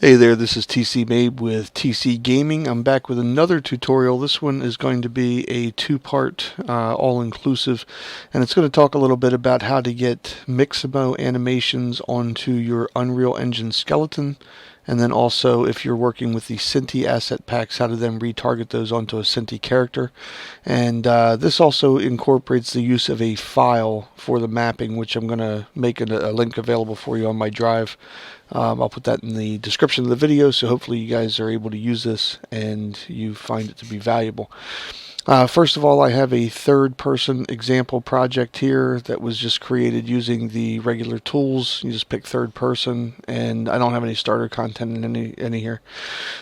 Hey there, this is TC Mabe with TC Gaming. I'm back with another tutorial. This one is going to be a two-part, all-inclusive, and it's going to talk a little bit about how to get Mixamo animations onto your Unreal Engine skeleton, and then also if you're working with the Synty asset packs, how to then retarget those onto a Synty character. And this also incorporates the use of a file for the mapping, which I'm going to make a link available for you on my drive. I'll put that in the description of the video, so hopefully you guys are able to use this and you find it to be valuable. First of all, I have a third-person example project here that was just created using the regular tools. You just pick third person, and I don't have any starter content in any here.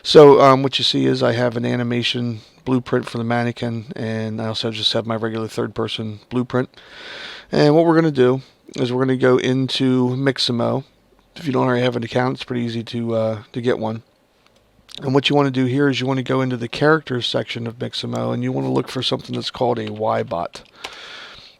So what you see is I have an animation blueprint for the mannequin, and I also just have my regular third-person blueprint. And what we're going to do is we're going to go into Mixamo. If you don't already have an account, it's pretty easy to get one. And what you want to do here is you want to go into the characters section of Mixamo, and you want to look for something that's called a Y-bot.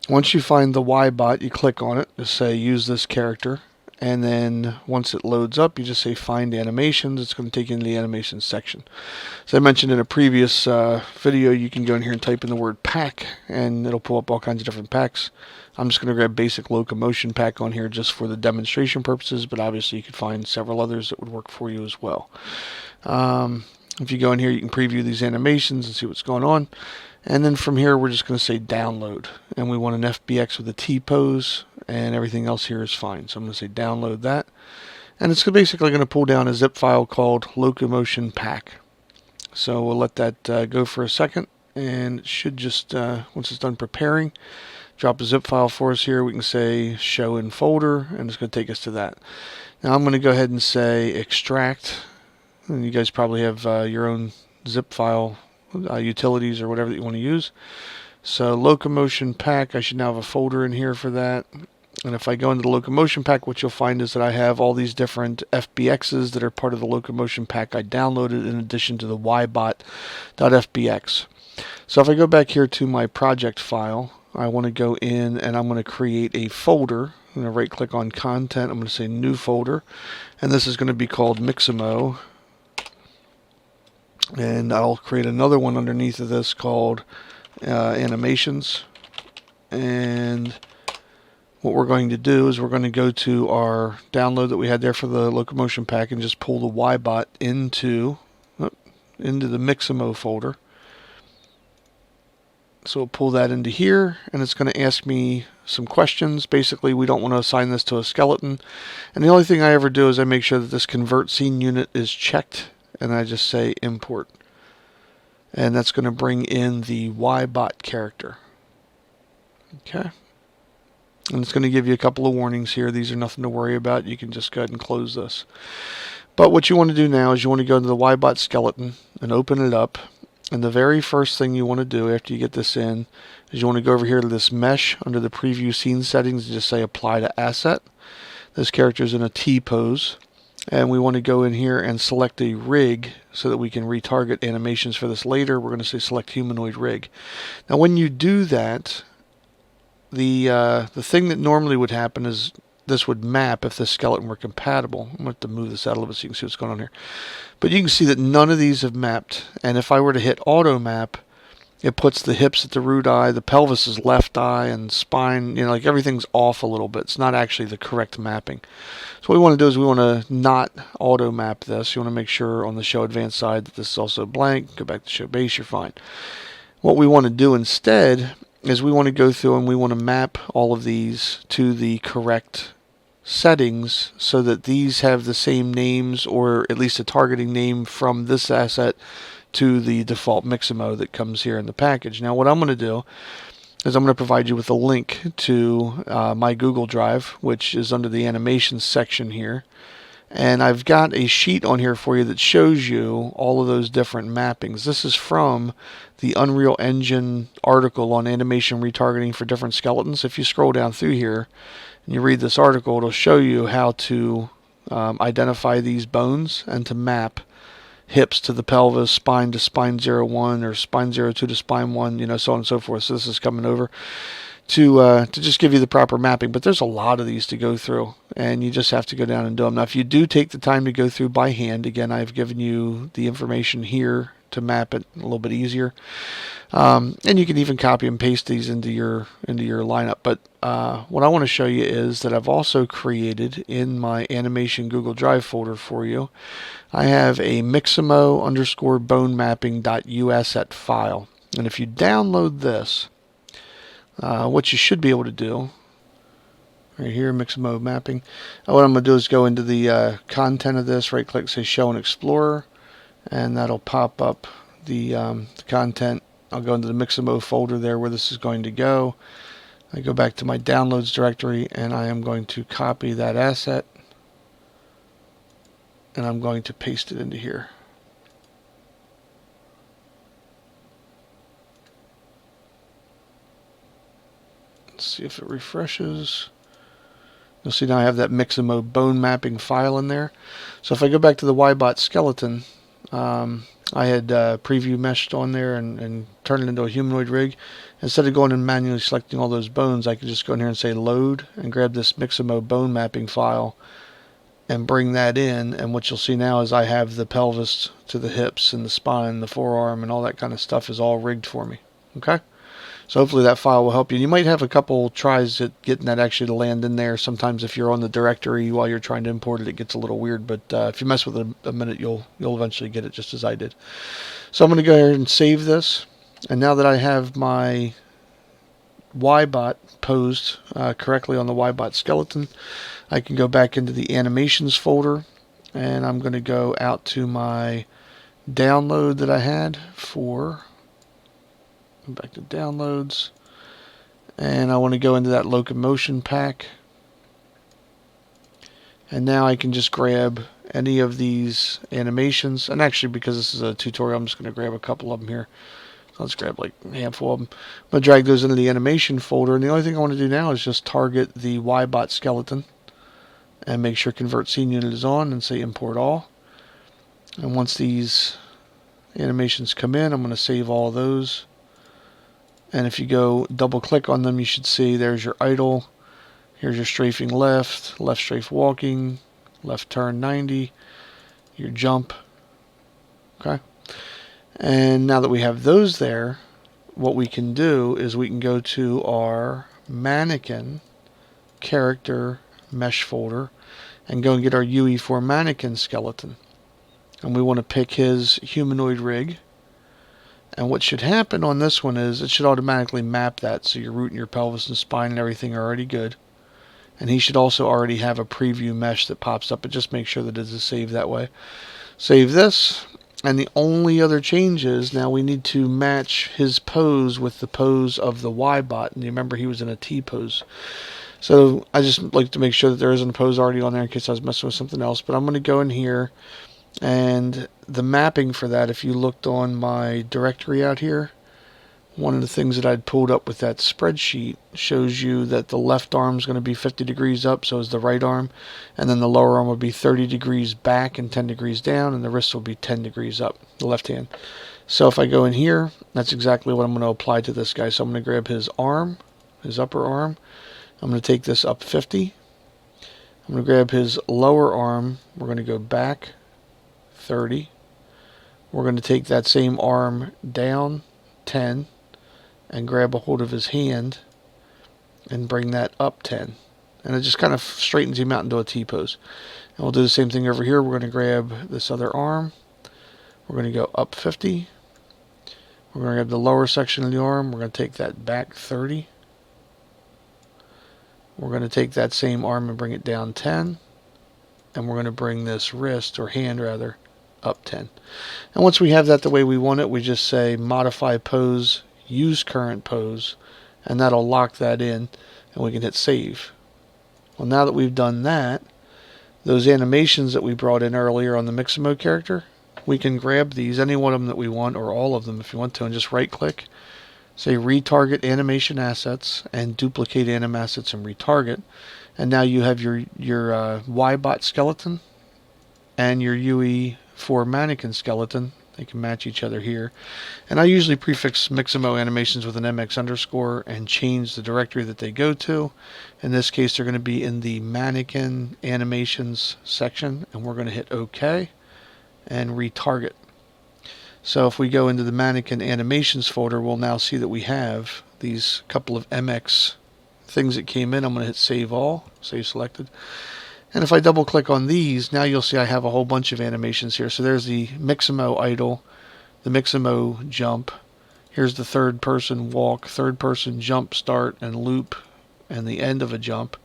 Once you find the Y-bot, you click on it, just say use this character, and then once it loads up, you just say find animations. It's going to take you into the animations section. As I mentioned in a previous video, you can go in here and type in the word pack, and it'll pull up all kinds of different packs. I'm just going to grab basic locomotion pack on here just for the demonstration purposes, but obviously you could find several others that would work for you as well. If you go in here, you can preview these animations and see what's going on. And then from here, we're just going to say download. And we want an FBX with a T-pose, and everything else here is fine. So I'm going to say download that. And it's basically going to pull down a zip file called locomotion pack. So we'll let that go for a second. And it should just, once it's done preparing, drop a zip file for us here. We can say show in folder, and it's going to take us to that. Now I'm going to go ahead and say extract. And you guys probably have your own zip file utilities or whatever that you want to use. So locomotion pack, I should now have a folder in here for that. And if I go into the locomotion pack, what you'll find is that I have all these different FBXs that are part of the locomotion pack I downloaded in addition to the ybot.fbx. So if I go back here to my project file, I want to go in and I'm going to create a folder. I'm going to right click on content. I'm going to say new folder, and this is going to be called Mixamo. And I'll create another one underneath of this called animations. And what we're going to do is we're going to go to our download that we had there for the locomotion pack and just pull the Y-bot into the Mixamo folder. So we'll pull that into here, and it's going to ask me some questions. Basically, we don't want to assign this to a skeleton. And the only thing I ever do is I make sure that this convert scene unit is checked, and I just say import. And that's going to bring in the Y-bot character. Okay. And it's going to give you a couple of warnings here. These are nothing to worry about. You can just go ahead and close this. But what you want to do now is you want to go into the Y-bot skeleton and open it up. And the very first thing you want to do after you get this in is you want to go over here to this mesh under the preview scene settings and just say apply to asset. This character is in a T pose. And we want to go in here and select a rig so that we can retarget animations for this later. We're going to say select humanoid rig. Now when you do that, the thing that normally would happen is this would map if the skeleton were compatible. I'm going to have to move this out a little bit so you can see what's going on here. But you can see that none of these have mapped. And if I were to hit auto map, it puts the hips at the root eye, the pelvis is left eye, and spine, you know, like everything's off a little bit. It's not actually the correct mapping. So what we want to do is we want to not auto map this. You want to make sure on the show advanced side that this is also blank. Go back to show base, you're fine. What we want to do instead is we want to go through and we want to map all of these to the correct settings so that these have the same names, or at least a targeting name from this asset to the default Mixamo that comes here in the package. Now what I'm going to do is I'm going to provide you with a link to my Google Drive, which is under the animations section here. And I've got a sheet on here for you that shows you all of those different mappings. This is from the Unreal Engine article on animation retargeting for different skeletons. If you scroll down through here and you read this article, it'll show you how to identify these bones and to map hips to the pelvis, spine to spine 01, or spine 02 to spine 1, you know, so on and so forth. So this is coming over to just give you the proper mapping. But there's a lot of these to go through, and you just have to go down and do them. Now, if you do take the time to go through by hand, again, I've given you the information here to map it a little bit easier. And you can even copy and paste these into your lineup. But what I want to show you is that I've also created in my animation Google Drive folder for you. I have a Mixamo _ bone mapping.usat file. And if you download this, what you should be able to do, right here, Mixamo mapping, what I'm going to do is go into the content of this, right click, say Show in Explorer, and that'll pop up the content. I'll go into the Mixamo folder there where this is going to go. I go back to my downloads directory, and I am going to copy that asset, and I'm going to paste it into here. Let's see if it refreshes. You'll see now I have that Mixamo bone mapping file in there. So if I go back to the YBot skeleton, I had preview meshed on there and turned it into a humanoid rig. Instead of going and manually selecting all those bones, I could just go in here and say load and grab this Mixamo bone mapping file and bring that in. And what you'll see now is I have the pelvis to the hips and the spine, the forearm, and all that kind of stuff is all rigged for me. Okay? So hopefully that file will help you. You might have a couple tries at getting that actually to land in there. Sometimes if you're on the directory while you're trying to import it, it gets a little weird. But if you mess with it a minute, you'll eventually get it just as I did. So I'm going to go ahead and save this. And now that I have my YBot posed correctly on the YBot skeleton, I can go back into the animations folder. And I'm going to go out to my download that I had for... back to downloads, and I want to go into that locomotion pack, and now I can just grab any of these animations. And actually, because this is a tutorial, I'm just going to grab a couple of them here. So let's grab like a handful of them. I'm going to drag those into the animation folder, and the only thing I want to do now is just target the YBot skeleton and make sure convert scene unit is on and say import all. And once these animations come in, I'm going to save all of those. And if you go double click on them, you should see there's your idle. Here's your strafing left, left strafe walking, left turn 90, your jump. Okay. And now that we have those there, what we can do is we can go to our mannequin character mesh folder and go and get our UE4 mannequin skeleton. And we want to pick his humanoid rig. And what should happen on this one is it should automatically map that, so your root and your pelvis and spine and everything are already good. And he should also already have a preview mesh that pops up, but just make sure that it is saved that way. Save this, and the only other change is now we need to match his pose with the pose of the YBot. And you remember he was in a T pose. So I just like to make sure that there isn't a pose already on there in case I was messing with something else. But I'm going to go in here. And the mapping for that, if you looked on my directory out here, one of the things that I'd pulled up with that spreadsheet shows you that the left arm is going to be 50 degrees up, so is the right arm, and then the lower arm will be 30 degrees back and 10 degrees down, and the wrist will be 10 degrees up, the left hand. So if I go in here, that's exactly what I'm going to apply to this guy. So I'm going to grab his arm, his upper arm. I'm going to take this up 50. I'm going to grab his lower arm. We're going to go back 30. We're going to take that same arm down 10 and grab a hold of his hand and bring that up 10. And it just kind of straightens him out into a T-pose. And we'll do the same thing over here. We're going to grab this other arm. We're going to go up 50. We're going to grab the lower section of the arm. We're going to take that back 30. We're going to take that same arm and bring it down 10. And we're going to bring this wrist, or hand rather, up 10. And once we have that the way we want it, we just say modify pose, use current pose, and that'll lock that in, and we can hit save. Well, now that we've done that, those animations that we brought in earlier on the Mixamo character, we can grab these, any one of them that we want, or all of them if you want to, and just right click, say retarget animation assets, and duplicate anim assets and retarget. And now you have your YBot skeleton and your UE4 mannequin skeleton They can match each other here. And I usually prefix Mixamo animations with an MX underscore and change the directory that they go to. In this case, they're going to be in the mannequin animations section, and we're going to hit OK and retarget. So if we go into the mannequin animations folder, we'll now see that we have these couple of MX things that came in. I'm going to hit save all, save selected. And if I double click on these, now you'll see I have a whole bunch of animations here. So there's the Mixamo idle, the Mixamo jump. Here's the third person walk, third person jump, start, and loop, and the end of a jump.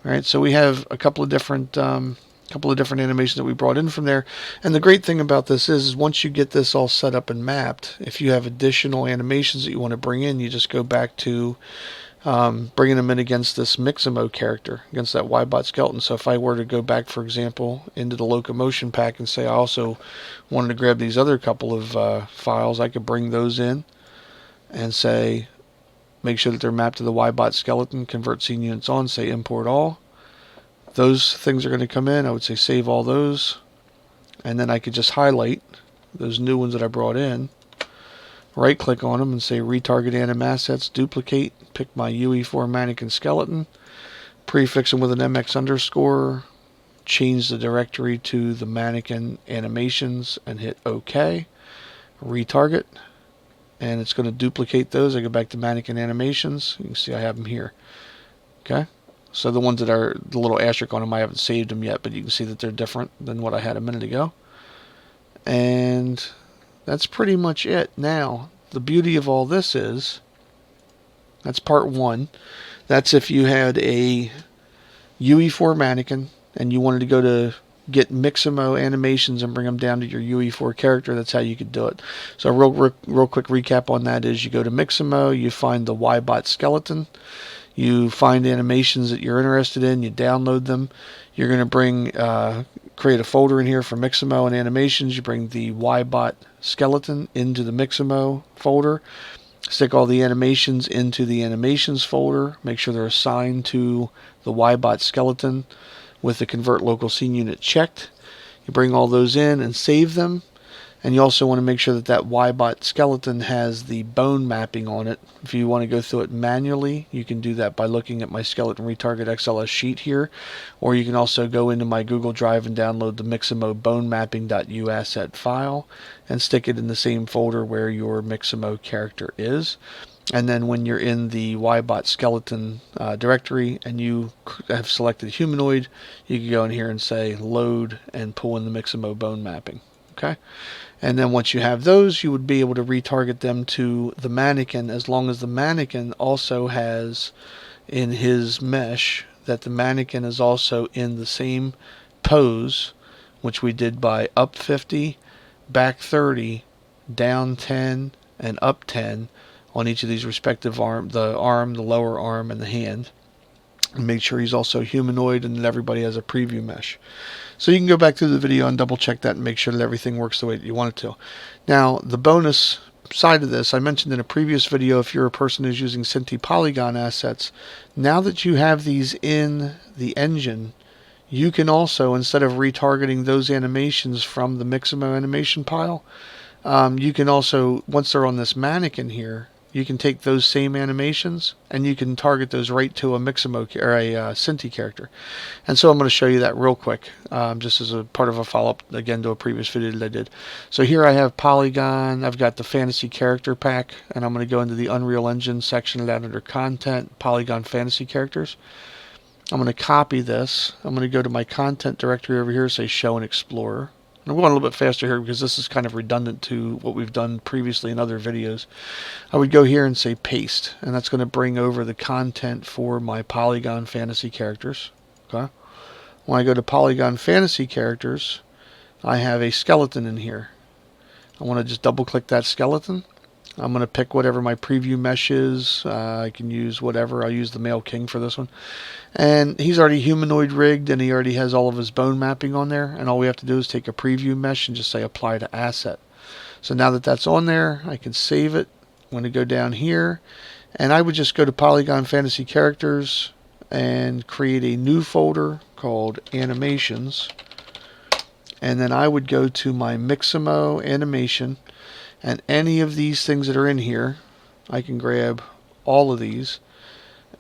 All right, so we have a couple of different animations that we brought in from there. And the great thing about this is once you get this all set up and mapped, if you have additional animations that you want to bring in, you just go back to bringing them in against this Mixamo character, against that Ybot skeleton. So if I were to go back, for example, into the locomotion pack and say I also wanted to grab these other couple of files, I could bring those in and say, make sure that they're mapped to the Ybot skeleton, convert scene units on, say import all. Those things are going to come in. I would say save all those, and then I could just highlight those new ones that I brought in, right click on them and say retarget anim assets, duplicate, pick my UE4 mannequin skeleton, prefix them with an MX underscore, change the directory to the mannequin animations and hit OK, retarget, and it's going to duplicate those. I go back to mannequin animations. You can see I have them here. Okay. So the ones that are the little asterisk on them, I haven't saved them yet, but you can see that they're different than what I had a minute ago. And that's pretty much it. Now, the beauty of all this is, that's part one. That's if you had a UE4 mannequin and you wanted to go to get Mixamo animations and bring them down to your UE4 character. That's how you could do it. So real quick recap on that is you go to Mixamo, you find the Ybot skeleton, you find animations that you're interested in, you download them. You're going to create a folder in here for Mixamo and animations. You bring the Ybot skeleton into the Mixamo folder. Stick all the animations into the animations folder. Make sure they're assigned to the Ybot skeleton with the convert local scene unit checked. You bring all those in and save them. And you also want to make sure that that Ybot skeleton has the bone mapping on it. If you want to go through it manually, you can do that by looking at my skeleton retarget XLS sheet here. Or you can also go into my Google Drive and download the Mixamo bone mapping.u asset file and stick it in the same folder where your Mixamo character is. And then when you're in the Ybot skeleton directory and you have selected humanoid, you can go in here and say load and pull in the Mixamo bone mapping. Okay. And then once you have those, you would be able to retarget them to the mannequin, as long as the mannequin also has in his mesh that the mannequin is also in the same pose, which we did by up 50, back 30, down 10, and up 10 on each of these respective arm, the lower arm, and the hand. And make sure he's also humanoid and that everybody has a preview mesh. So you can go back through the video and double check that and make sure that everything works the way that you want it to. Now, the bonus side of this, I mentioned in a previous video, if you're a person who's using Synty Polygon assets, now that you have these in the engine, you can also, instead of retargeting those animations from the Mixamo animation pile, you can also, once they're on this mannequin here, you can take those same animations and you can target those right to a Mixamo or a Synty character. And so I'm going to show you that real quick, just as a part of a follow-up again to a previous video that I did. So here I have Polygon, I've got the Fantasy Character Pack, and I'm going to go into the Unreal Engine section of that under Content, Polygon Fantasy Characters. I'm going to copy this. I'm going to go to my content directory over here, say Show and Explorer. I'm going a little bit faster here because this is kind of redundant to what we've done previously in other videos. I would go here and say paste, and that's going to bring over the content for my Polygon Fantasy characters. Okay. When I go to Polygon Fantasy characters, I have a skeleton in here. I want to just double click that skeleton. I'm going to pick whatever my preview mesh is. I can use whatever. I'll use the Male King for this one. And he's already humanoid rigged, and he already has all of his bone mapping on there. And all we have to do is take a preview mesh and just say apply to asset. So now that that's on there, I can save it. I'm going to go down here, and I would just go to Polygon Fantasy Characters and create a new folder called Animations. and then I would go to my Mixamo animation, and any of these things that are in here, I can grab all of these.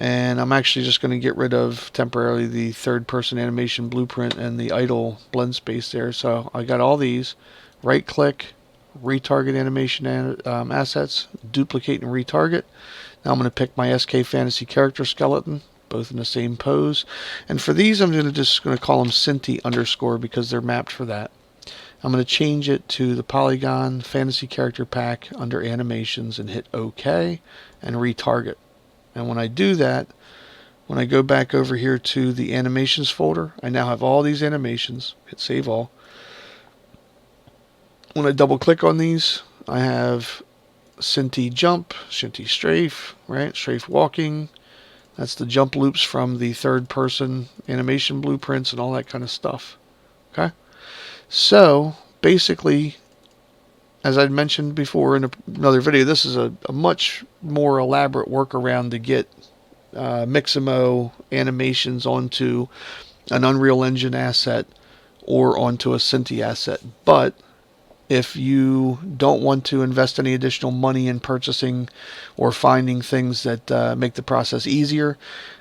And I'm actually just going to get rid of temporarily the third person animation blueprint and the idle blend space there. So I got all these. Right click, retarget animation assets, duplicate and retarget. Now I'm going to pick my SK Fantasy character skeleton, both in the same pose. And for these, I'm just going to call them Synty underscore because they're mapped for that. I'm going to change it to the Polygon Fantasy Character Pack under Animations and hit OK and retarget. And when I do that, when I go back over here to the Animations folder, I now have all these animations. Hit Save All. When I double click on these, I have Synty Jump, Synty Strafe, right? Strafe Walking. That's the jump loops from the third person animation blueprints and all that kind of stuff. Okay? So, basically, as I'd mentioned before in another video, this is a much more elaborate workaround to get Mixamo animations onto an Unreal Engine asset or onto a Synty asset. But if you don't want to invest any additional money in purchasing or finding things that make the process easier,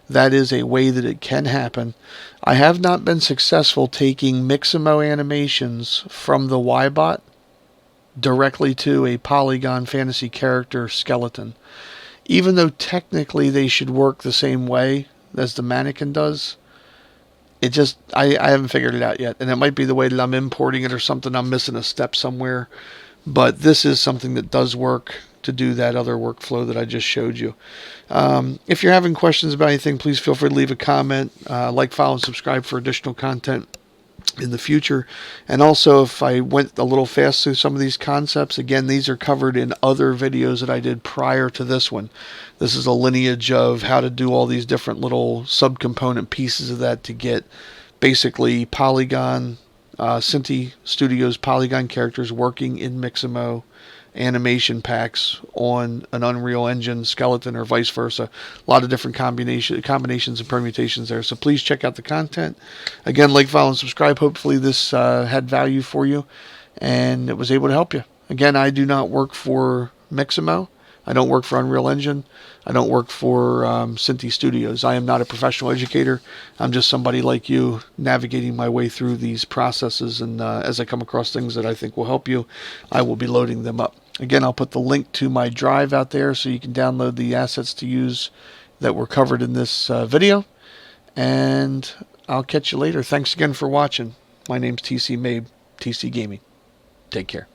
that is a way that it can happen. I have not been successful taking Mixamo animations from the Ybot directly to a Polygon Fantasy character skeleton. Even though technically they should work the same way as the mannequin does, it just, I haven't figured it out yet. And it might be the way that I'm importing it or something. I'm missing a step somewhere. But this is something that does work to do that other workflow that I just showed you. If you're having questions about anything, please feel free to leave a comment, like, follow, and subscribe for additional content in the future. And also, if I went a little fast through some of these concepts, again, these are covered in other videos that I did prior to this one. This is a lineage of how to do all these different little subcomponent pieces of that to get basically Polygon, Synty Studios Polygon characters working in Mixamo animation packs on an Unreal Engine skeleton or vice versa. A lot of different combinations and permutations there. So please check out the content. Again, like, follow, and subscribe. Hopefully this had value for you and it was able to help you. Again, I do not work for Mixamo. I don't work for Unreal Engine. I don't work for Synty Studios. I am not a professional educator. I'm just somebody like you navigating my way through these processes, and as I come across things that I think will help you, I will be loading them up. Again, I'll put the link to my drive out there so you can download the assets to use that were covered in this video. And I'll catch you later. Thanks again for watching. My name's TC Mabe, TC Gaming. Take care.